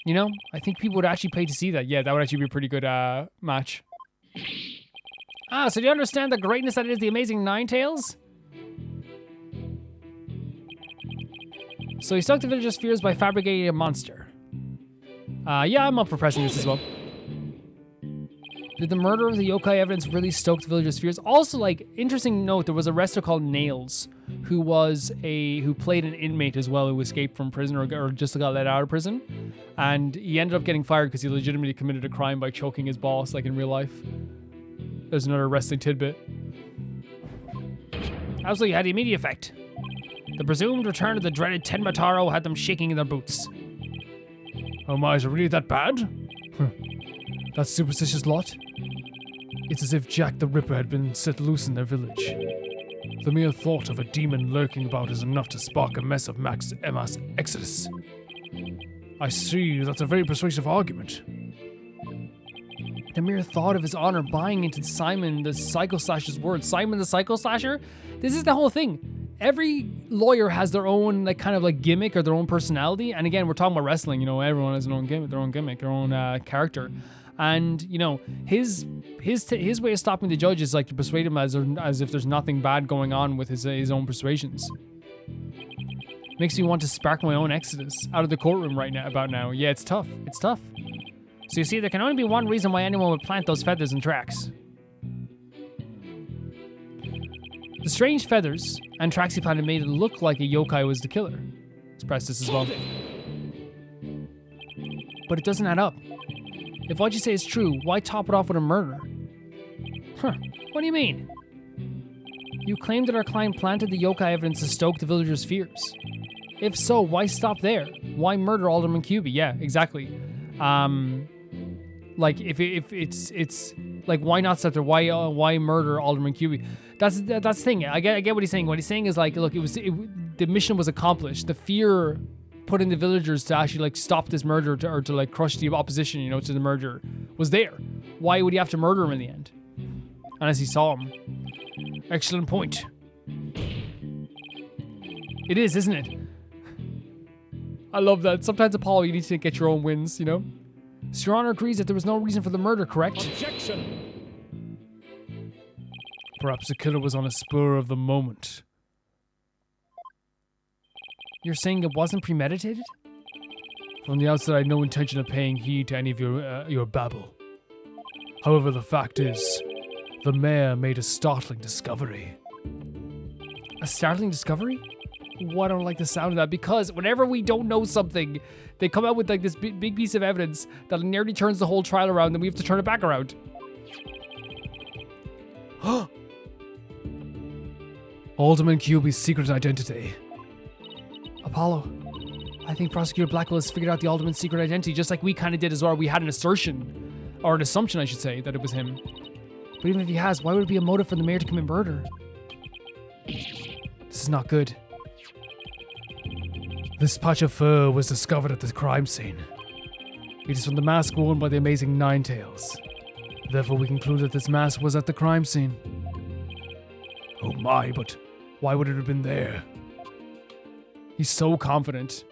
You know, I think people would actually pay to see that. Yeah, that would actually be a pretty good match. Ah, so do you understand the greatness that is the amazing Nine Tails? So he stoked the villagers' fears by fabricating a monster. Yeah, I'm up for pressing this as well. Did the murder of the yokai evidence really stoke the villagers' fears? Also, like, interesting note, there was a wrestler called Nails, who played an inmate as well, who escaped from prison or just got let out of prison. And he ended up getting fired because he legitimately committed a crime by choking his boss, like in real life. There's another wrestling tidbit. Absolutely had the immediate effect. The presumed return of the dreaded Tenmataro had them shaking in their boots. Oh my, is it really that bad? That superstitious lot? It's as if Jack the Ripper had been set loose in their village. The mere thought of a demon lurking about is enough to spark a mess of mass exodus. I see, that's a very persuasive argument. The mere thought of his honor buying into Simon the Psycho Slasher's words. Simon the Psycho Slasher? This is the whole thing. Every lawyer has their own like kind of like gimmick or their own personality. And again, we're talking about wrestling. You know, everyone has their own gimmick, their own character. And you know, his way of stopping the judge is like to persuade him as if there's nothing bad going on with his own persuasions. Makes me want to spark my own exodus out of the courtroom right now. Yeah, it's tough. It's tough. So you see, there can only be one reason why anyone would plant those feathers in tracks. The strange feathers and tracks he planted made it look like a yokai was the killer. Let's press this as well. But it doesn't add up. If what you say is true, why top it off with a murder? Huh, what do you mean? You claim that our client planted the yokai evidence to stoke the villagers' fears. If so, why stop there? Why murder Alderman Cubey? Yeah, exactly. Like if it's like, why not stop there? Why murder Alderman Cubey? That's the thing. I get what he's saying. What he's saying is like, look, the mission was accomplished. The fear put in the villagers to actually like stop this murder or to like crush the opposition, you know, to the murder was there. Why would he have to murder him in the end? Unless he saw him. Excellent point. It is, isn't it? I love that. Sometimes, Apollo, you need to get your own wins, you know? So Your Honor agrees that there was no reason for the murder, correct? Objection! Perhaps the killer was on a spur of the moment. You're saying it wasn't premeditated? From the outset, I had no intention of paying heed to any of your babble. However, the fact is, the mayor made a startling discovery. A startling discovery? Well, I don't like the sound of that, because whenever we don't know something, they come out with like this big piece of evidence that nearly turns the whole trial around, and we have to turn it back around. Alderman Cubey's secret identity. Apollo, I think Prosecutor Blackwell has figured out the Alderman's secret identity, just like we kind of did as well. We had an assertion, or an assumption, I should say, that it was him. But even if he has, why would it be a motive for the mayor to commit murder? This is not good. This patch of fur was discovered at the crime scene. It is from the mask worn by the amazing Nine Tails. Therefore, we conclude that this mask was at the crime scene. Oh my, but why would it have been there? He's so confident.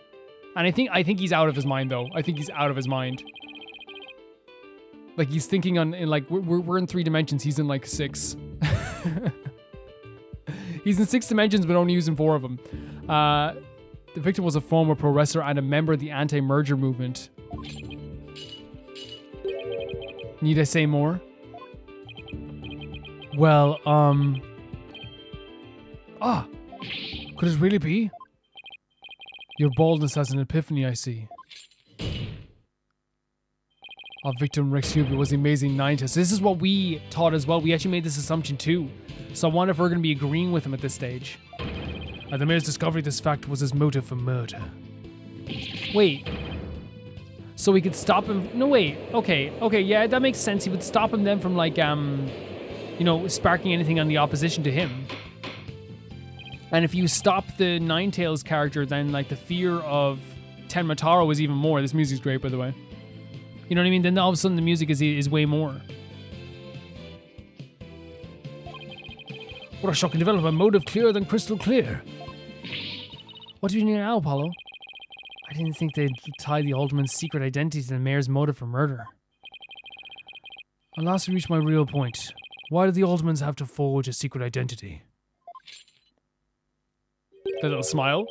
And I think he's out of his mind, though. I think he's out of his mind. Like, he's thinking in like, we're in 3 dimensions. He's in like 6. He's in 6 dimensions, but only using 4 of them. The victim was a former pro wrestler and a member of the anti-merger movement. Need I say more? Well, could it really be? Your baldness has an epiphany, I see. Our victim Rex Hubie was the amazing Ninetales. This is what we taught as well. We actually made this assumption too. So I wonder if we're going to be agreeing with him at this stage. The mayor's discovery of this fact was his motive for murder. Wait. So we could stop him? No, wait. Okay, yeah, that makes sense. He would stop him then from like, you know, sparking anything on the opposition to him. And if you stop the Ninetales character, then like the fear of Tenma Taro is even more. This music's great, by the way. You know what I mean? Then all of a sudden the music is way more. What a shocking development. Motive clearer than crystal clear. What do you need now, Apollo? I didn't think they'd tie the Alderman's secret identity to the mayor's motive for murder. Alas, I reached my real point. Why do the Aldermans have to forge a secret identity? That little smile.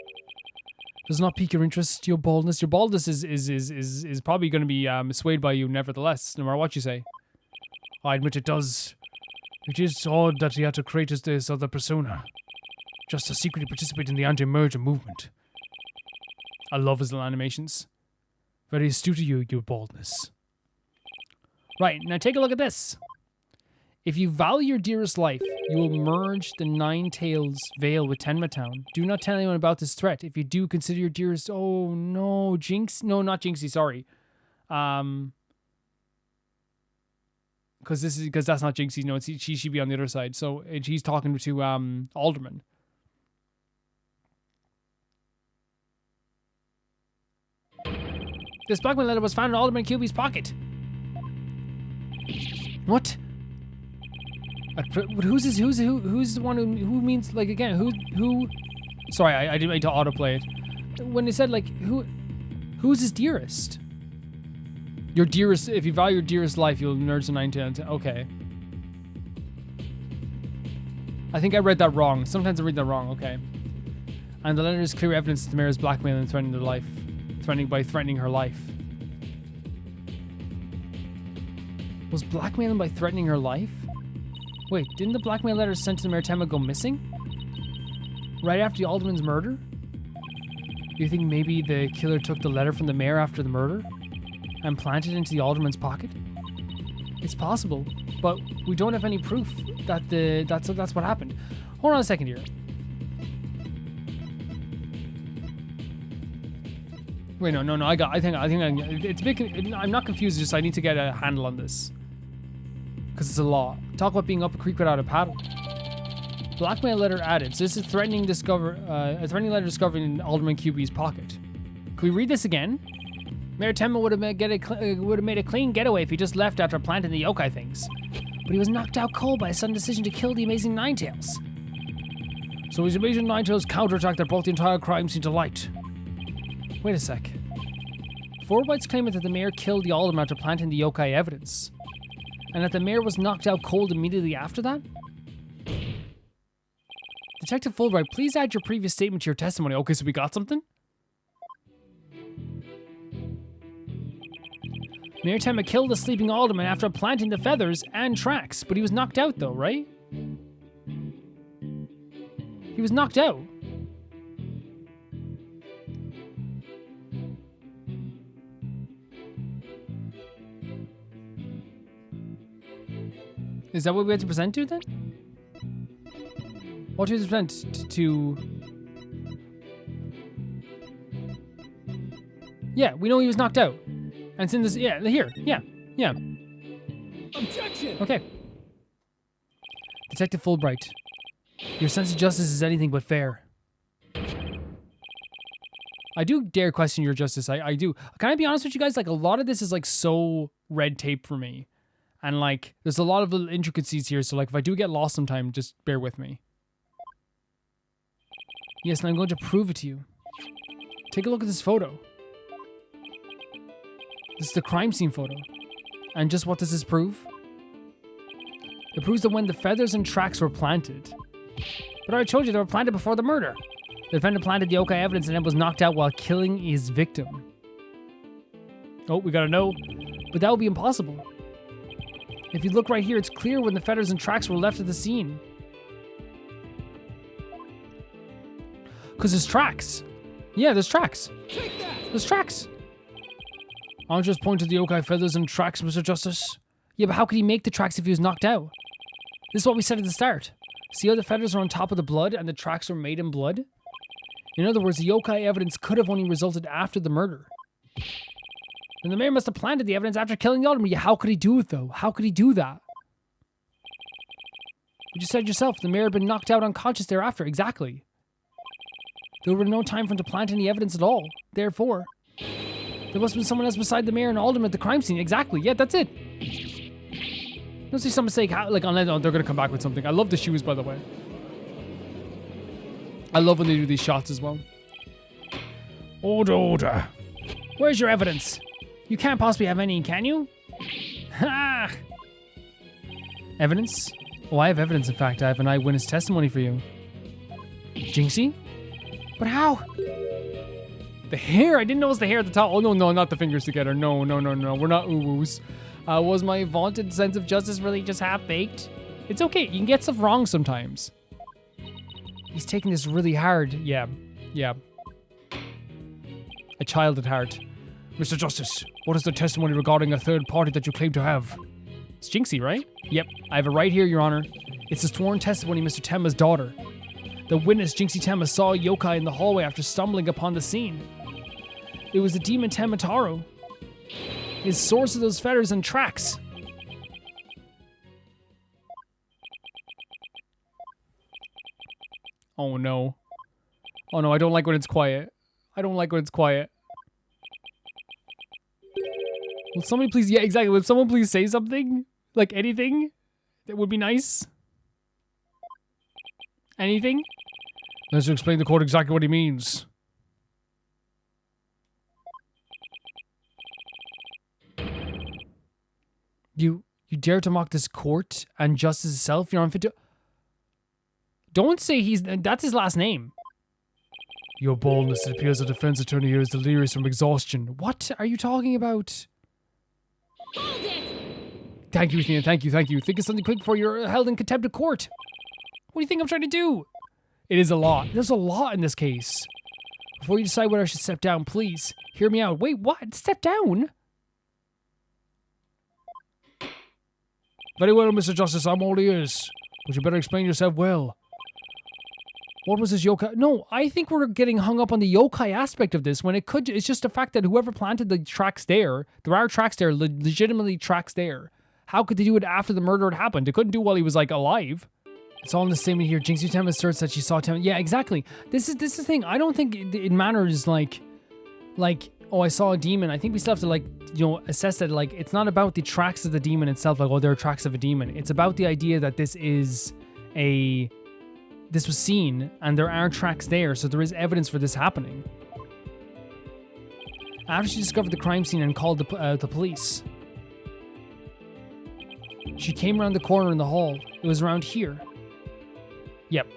Does not pique your interest, your baldness. Your baldness is probably going to be swayed by you nevertheless, no matter what you say. I admit it does. It is odd that he had to create this other persona. Just to secretly participate in the anti-merger movement. I love his little animations. Very astute of you, your baldness. Right, now take a look at this. If you value your dearest life, you will merge the Ninetales Vale with Tenma Town. Do not tell anyone about this threat. If you do, consider your dearest... Oh, no. Jinx? No, not Jinxie, sorry. Because that's not Jinxie. No, she should be on the other side. So he's talking to Alderman. This blackmail letter was found in Alderman QB's pocket. What? Who's the one who means, like, again, who? Sorry, I didn't mean to autoplay it. When they said, like, who's his dearest? Your dearest, if you value your dearest life, you'll nurse a 910. Okay. I think I read that wrong. Sometimes I read that wrong, okay. And the letter is clear evidence that the mayor is blackmailing and threatening their life. Threatening her life. Was blackmailing by threatening her life? Wait, didn't the blackmail letter sent to the Mayor Tenma go missing? Right after the Alderman's murder? Do you think maybe the killer took the letter from the mayor after the murder? And planted it into the Alderman's pocket? It's possible, but we don't have any proof that that's what happened. Hold on a second here. Wait, no. It's a bit. I'm not confused. Just I need to get a handle on this because it's a law. Talk about being up a creek without a paddle. Blackmail letter added. So this is a threatening letter discovered in Alderman QB's pocket. Can we read this again? Mayor Tenma would have made a clean getaway if he just left after planting the yokai things. But he was knocked out cold by a sudden decision to kill the amazing Ninetales. So his amazing Ninetales counterattack that brought the entire crime scene to light. Wait a sec. Fulbright's claiming that the mayor killed the alderman after planting the yokai evidence. And that the mayor was knocked out cold immediately after that? Detective Fulbright, please add your previous statement to your testimony. Okay, so we got something? Mayor Tenma killed the sleeping alderman after planting the feathers and tracks, but he was knocked out though, right? He was knocked out. Is that what we had to present to then? What do we present to? Yeah, we know he was knocked out. And it's in this, yeah, here, yeah. Objection! Okay. Detective Fulbright, your sense of justice is anything but fair. I do dare question your justice, I do. Can I be honest with you guys? Like, a lot of this is, like, so red tape for me. And, like, there's a lot of little intricacies here, so, like, if I do get lost sometime, just bear with me. Yes, and I'm going to prove it to you. Take a look at this photo. This is the crime scene photo. And just what does this prove? It proves that when the feathers and tracks were planted. But I told you they were planted before the murder. The defendant planted the yokai evidence and then was knocked out while killing his victim. Oh, we gotta know. But that would be impossible. If you look right here, it's clear when the feathers and tracks were left at the scene. Because there's tracks. Yeah, there's tracks. There's tracks. I'll just point to the yokai feathers and tracks, Mr. Justice. Yeah, but how could he make the tracks if he was knocked out? This is what we said at the start. See how the feathers are on top of the blood and the tracks were made in blood? In other words, the yokai evidence could have only resulted after the murder. And the mayor must have planted the evidence after killing the alderman. Yeah, how could he do it, though? How could he do that? You just said yourself, the mayor had been knocked out unconscious thereafter. Exactly. There would have been no time for him to plant any evidence at all. Therefore, there must have been someone else beside the mayor and alderman at the crime scene. Exactly. Yeah, that's it. Don't see some mistake. Like, unless they're going to come back with something. I love the shoes, by the way. I love when they do these shots as well. Order, order. Where's your evidence? You can't possibly have any, can you? Ha! Evidence? Oh, I have evidence, in fact. I have an eyewitness testimony for you. Jinxie? But how? The hair? I didn't notice the hair at the top. Oh, no, not the fingers together. No. We're not uwoos. Was my vaunted sense of justice really just half-baked? It's okay. You can get stuff wrong sometimes. He's taking this really hard. Yeah. A child at heart. Mr. Justice, what is the testimony regarding a third party that you claim to have? It's Jinxie, right? Yep, I have it right here, Your Honor. It's the sworn testimony of Mr. Tenma's daughter. The witness, Jinxie Tenma, saw a yokai in the hallway after stumbling upon the scene. It was the demon Tenma Taro. His source of those feathers and tracks. Oh no. Oh no, I don't like when it's quiet. Will somebody please, yeah, exactly. Will someone please say something? Like anything? That would be nice. Anything? Let's explain to the court exactly what he means. You dare to mock this court and justice itself? You're unfit to... Don't say that's his last name. Your boldness, it appears the defense attorney here is delirious from exhaustion. What are you talking about? Hold it! Thank you, Athena. Thank you. Think of something quick before you're held in contempt of court. What do you think I'm trying to do? It is a lot. There's a lot in this case. Before you decide whether I should step down, please hear me out. Wait, what? Step down? Very well, Mr. Justice. I'm all ears. But you better explain yourself well. What was this yokai? No, I think we're getting hung up on the yokai aspect of this when it's just the fact that whoever planted the tracks there are tracks there, legitimately tracks there. How could they do it after the murder had happened? They couldn't do it while he was like alive. It's all in the statement here. Jinxie Tenma asserts that she saw Tenma. Yeah, exactly. This is the thing. I don't think it matters like, oh, I saw a demon. I think we still have to assess that it's not about the tracks of the demon itself. Like, oh, there are tracks of a demon. It's about the idea that this was seen and there are tracks there, so there is evidence for this happening. After she discovered the crime scene and called the police, she came around the corner in the hall. It was around here. Yep.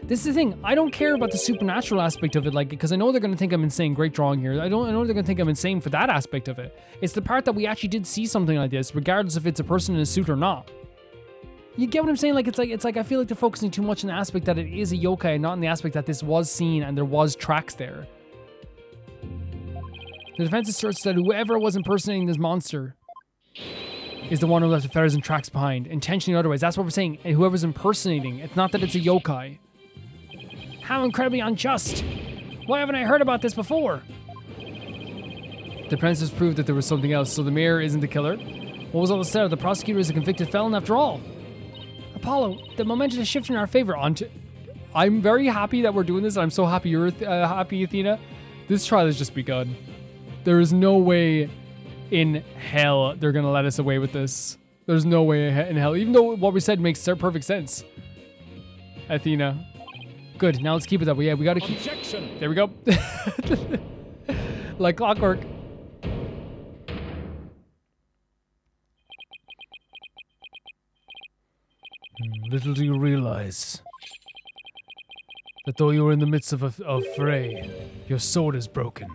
This is the thing. I don't care about the supernatural aspect of it, because I know they're going to think I'm insane. Great drawing here. I know they're going to think I'm insane for that aspect of it. It's the part that we actually did see something like this, regardless if it's a person in a suit or not. You get what I'm saying? It's like I feel like they're focusing too much on the aspect that it is a yokai and not in the aspect that this was seen and there was tracks there. The defense asserts that whoever was impersonating this monster is the one who left the feathers and tracks behind, intentionally or otherwise. That's what we're saying. And whoever's impersonating, it's not that it's a yokai. How incredibly unjust! Why haven't I heard about this before? The defense has proved that there was something else, so the mayor isn't the killer. What was all the setup? The prosecutor is a convicted felon after all. Apollo, the momentum is shifting in our favor. I'm very happy that we're doing this. I'm so happy you're happy, Athena. This trial has just begun. There is no way in hell they're going to let us away with this. There's no way in hell. Even though what we said makes perfect sense. Athena. Good. Now let's keep it that way. Yeah, we got to keep... Objection! There we go. Like clockwork. Little do you realize that though you are in the midst of a fray, your sword is broken.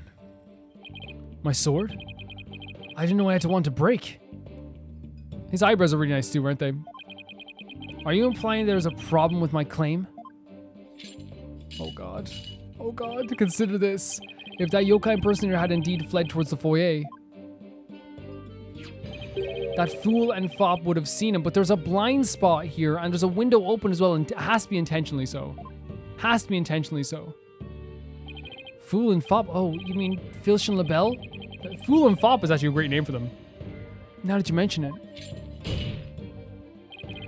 My sword? I didn't know I had to want to break. His eyebrows are really nice too, aren't they? Are you implying there's a problem with my claim? Oh god. Oh god, consider this. If that yokai impersonator had indeed fled towards the foyer, that fool and fop would have seen him, but there's a blind spot here and there's a window open as well, and it has to be intentionally so. Has to be intentionally so. Fool and fop? Oh, you mean Filch and LaBelle? Fool and fop is actually a great name for them. Now that you mention it.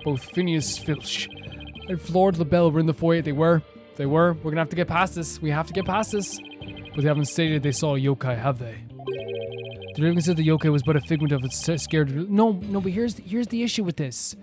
Both Phineas Filch and Flord LaBelle were in the foyer. They were. We're gonna have to get past this. We have to get past this. But they haven't stated they saw a yokai, have they? They even said the yokai was but a figment of its scared... No, but here's the issue with this.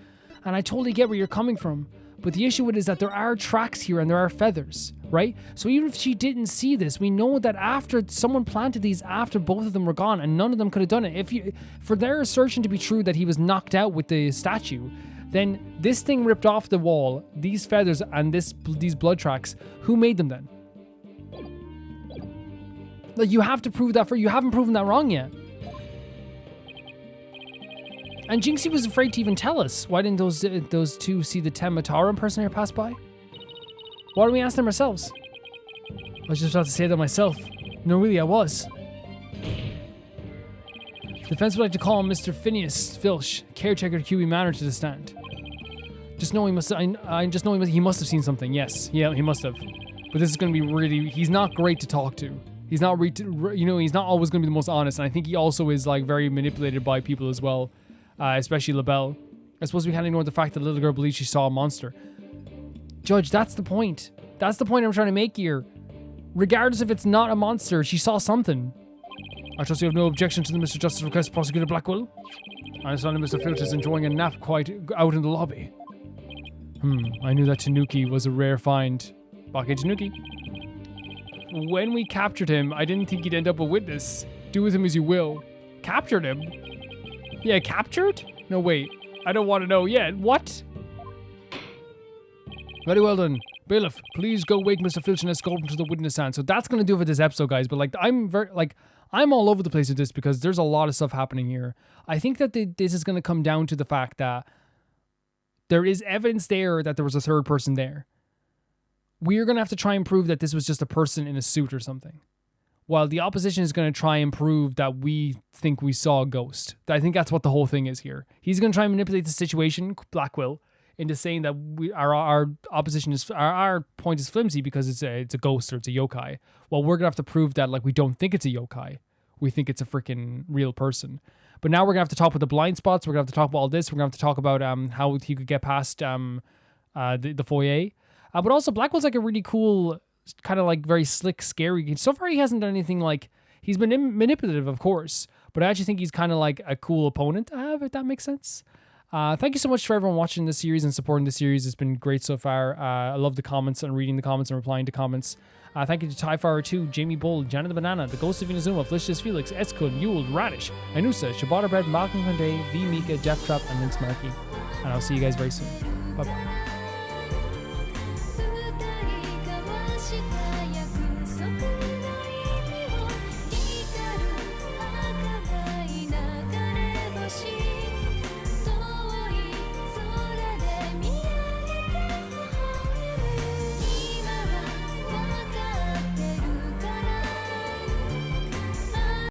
And I totally get where you're coming from. But the issue with it is that there are tracks here and there are feathers, right? So even if she didn't see this, we know that after someone planted these after both of them were gone, and none of them could have done it. For their assertion to be true that he was knocked out with the statue, then this thing ripped off the wall, these feathers and these blood tracks, who made them then? Like, you have to prove that you haven't proven that wrong yet. And Jinxie was afraid to even tell us. Why didn't those two see the Tematara impersonator pass by? Why don't we ask them ourselves? I was just about to say that myself. No, really, I was. Defense would like to call on Mr. Phineas Filch, caretaker QE Manor, to the stand. Just know he must. I just know he must have seen something. Yes, yeah, he must have. But this is going to be really. He's not great to talk to. He's not, he's not always going to be the most honest, and I think he also is like very manipulated by people as well, especially LaBelle. I suppose we can't ignore the fact that the little girl believes she saw a monster. Judge, that's the point. That's the point I'm trying to make here. Regardless if it's not a monster, she saw something. I trust you have no objection to the Mr. Justice request, Prosecutor Blackwell. I understand that Mr. Filch is enjoying a nap quite out in the lobby. I knew that Tanuki was a rare find. Bake Tanuki. When we captured him, I didn't think he'd end up a witness. Do with him as you will. Captured him? Yeah, captured? No, wait. I don't want to know yet. What? Very well done. Bailiff, please go wake Mr. Filch and escort him to the witness stand. So that's going to do it for this episode, guys. But like, I'm all over the place with this because there's a lot of stuff happening here. I think that this is going to come down to the fact that there is evidence there that there was a third person there. We're going to have to try and prove that this was just a person in a suit or something. While the opposition is going to try and prove that we think we saw a ghost. I think that's what the whole thing is here. He's going to try and manipulate the situation, Blackwell, into saying that our opposition is our point is flimsy because it's a ghost or it's a yokai. Well, we're going to have to prove that like we don't think it's a yokai. We think it's a freaking real person. But now we're going to have to talk about the blind spots. We're going to have to talk about all this. We're going to have to talk about how he could get past the foyer. But also, Blackwell's like a really cool, kind of like very slick, scary. So far, he hasn't done anything like... He's been manipulative, of course. But I actually think he's kind of like a cool opponent to have, if that makes sense. Thank you so much for everyone watching this series and supporting this series. It's been great so far. I love the comments and reading the comments and replying to comments. Thank you to Tyfire2, Jamie Bull, Janet the Banana, The Ghost of Inazuma, Flicious Felix, Eskun, Yule, Radish, Anusa, Shabata Bread, Malcolm Conde, V Mika, Jeff Trapp, and Lynx Markey. And I'll see you guys very soon. Bye-bye.